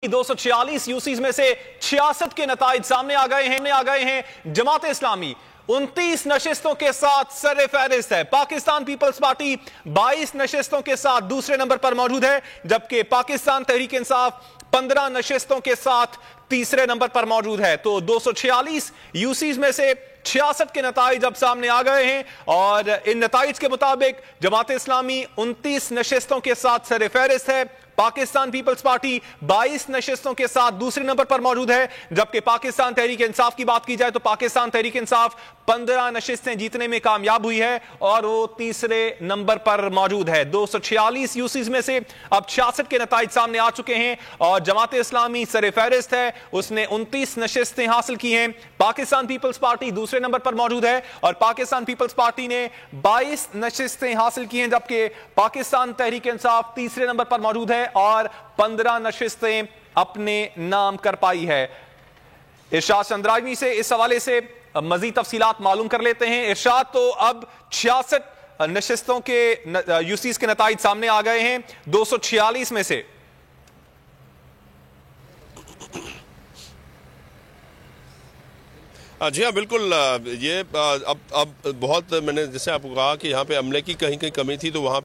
246 UCs में से 66 के नताइज सामने आ गए हैं। जमात इस्लामी 29 नशिस्तों के साथ सर फहरिस्त है। पाकिस्तान पीपल्स पार्टी 22 नशिस्तों के साथ दूसरे नंबर पर मौजूद है, जबकि पाकिस्तान तहरीक इंसाफ 15 नशिस्तों के साथ तीसरे नंबर पर मौजूद है। तो 246 यूसीज में से 66 के नताइज अब सामने आ गए हैं और इन नताइज के मुताबिक जमात इस्लामी 29 नशिस्तों के साथ सर फहरिस्त है। पाकिस्तान पीपल्स पार्टी 22 नशिस्तों के साथ दूसरे नंबर पर मौजूद है, जबकि पाकिस्तान तहरीक इंसाफ की बात की जाए तो पाकिस्तान तहरीक इंसाफ 15 नशिस्तें जीतने में कामयाब हुई है और वो तीसरे नंबर पर मौजूद है। 246 यूसीज में से अब 66 के नताइज सामने आ चुके हैं और जमात इस्लामी सर फहरिस्त है, उसने 29 नशिस्तें हासिल की हैं। पाकिस्तान पीपल्स पार्टी दूसरे नंबर पर मौजूद है और पाकिस्तान पीपल्स पार्टी ने 22 नशिस्तें हासिल की हैं, जबकि पाकिस्तान तहरीक इंसाफ तीसरे नंबर पर मौजूद है और 15 नशिस्तें अपने नाम कर पाई है। इरशाद चंद्रावी से इस हवाले से मजीद तफसीलात मालूम कर लेते हैं। इरशाद, तो अब 66 नशिस्तों के यूसीज के नताइज सामने आ गए हैं 246 में से। जी हाँ, बिल्कुल। ये अब बहुत, मैंने जैसे आपको कहा कि यहाँ पे अमले की कहीं कहीं कमी थी, तो वहाँ